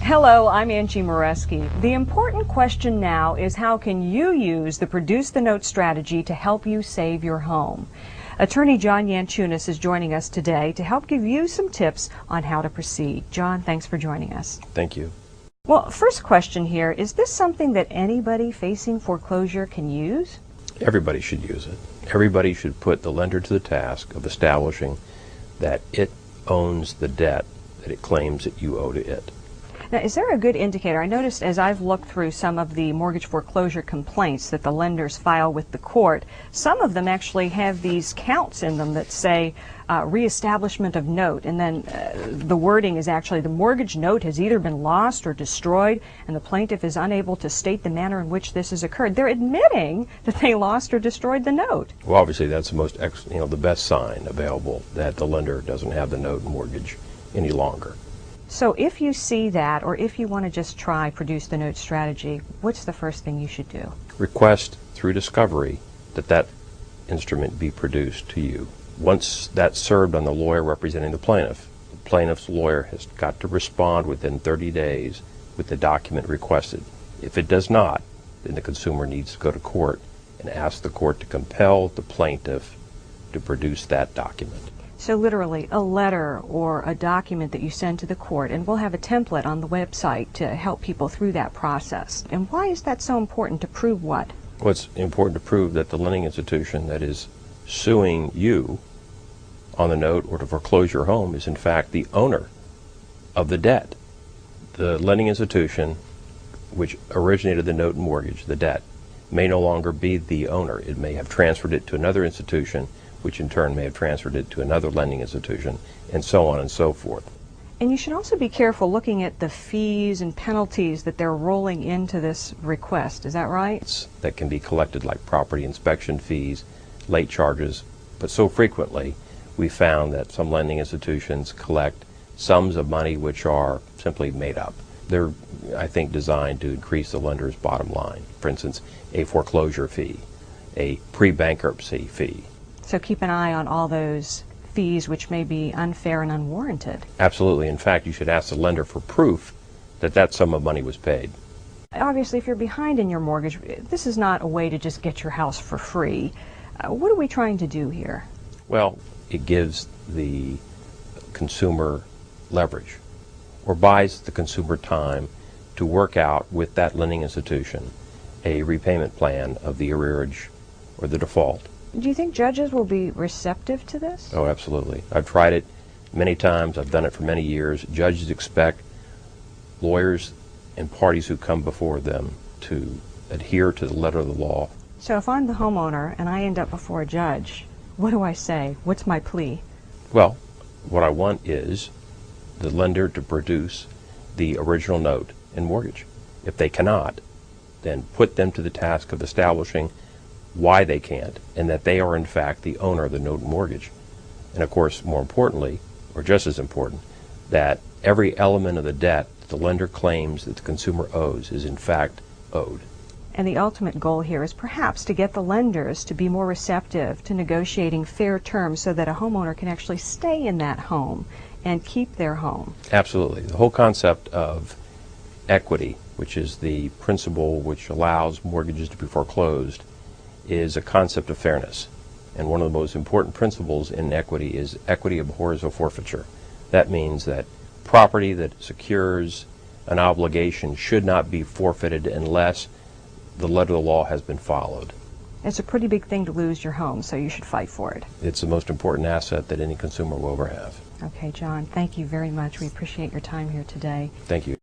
Hello, I'm Angie Moreski. The important question now is how can you use the Produce the Note strategy to help you save your home? Attorney John Yanchunas is joining us today to help give you some tips on how to proceed. John, thanks for joining us. Thank you. Well, first question here, is this something that anybody facing foreclosure can use? Everybody should use it. Everybody should put the lender to the task of establishing that it owns the debt that it claims that you owe to it. Now, is there a good indicator? I noticed as I've looked through some of the mortgage foreclosure complaints that the lenders file with the court, some of them actually have these counts in them that say reestablishment of note, and then the wording is actually the mortgage note has either been lost or destroyed, and the plaintiff is unable to state the manner in which this has occurred. They're admitting that they lost or destroyed the note. Well, obviously that's the best sign available that the lender doesn't have the note mortgage any longer. So if you see that, or if you want to just try Produce the Note strategy, what's the first thing you should do? Request through discovery that instrument be produced to you. Once that's served on the lawyer representing the plaintiff's lawyer has got to respond within 30 days with the document requested. If it does not, then the consumer needs to go to court and ask the court to compel the plaintiff to produce that document. So literally a letter or a document that you send to the court, and we'll have a template on the website to help people through that process. And why is that so important to prove what? Well, it's important to prove that the lending institution that is suing you on the note or to foreclose your home is in fact the owner of the debt. The lending institution which originated the note and mortgage, the debt, may no longer be the owner. It may have transferred it to another institution, which in turn may have transferred it to another lending institution, and so on and so forth. And you should also be careful looking at the fees and penalties that they're rolling into this request. Is that right? That can be collected like property inspection fees, late charges, but so frequently we found that some lending institutions collect sums of money which are simply made up. They're, I think, designed to increase the lender's bottom line. For instance, a foreclosure fee, a pre-bankruptcy fee. So keep an eye on all those fees which may be unfair and unwarranted. Absolutely. In fact, you should ask the lender for proof that that sum of money was paid. Obviously, if you're behind in your mortgage, this is not a way to just get your house for free. What are we trying to do here? Well, it gives the consumer leverage or buys the consumer time to work out with that lending institution a repayment plan of the arrearage or the default. Do you think judges will be receptive to this? Oh, absolutely. I've tried it many times. I've done it for many years. Judges expect lawyers and parties who come before them to adhere to the letter of the law. So if I'm the homeowner and I end up before a judge, what do I say? What's my plea? Well, what I want is the lender to produce the original note and mortgage. If they cannot, then put them to the task of establishing why they can't, and that they are in fact the owner of the note and mortgage. And of course, more importantly, or just as important, that every element of the debt the lender claims that the consumer owes is in fact owed. And the ultimate goal here is perhaps to get the lenders to be more receptive to negotiating fair terms so that a homeowner can actually stay in that home and keep their home. Absolutely. The whole concept of equity, which is the principle which allows mortgages to be foreclosed, is a concept of fairness. And one of the most important principles in equity is equity abhors a forfeiture. That means that property that secures an obligation should not be forfeited unless the letter of the law has been followed. It's a pretty big thing to lose your home, so you should fight for it. It's the most important asset that any consumer will ever have. Okay, John, thank you very much. We appreciate your time here today. Thank you.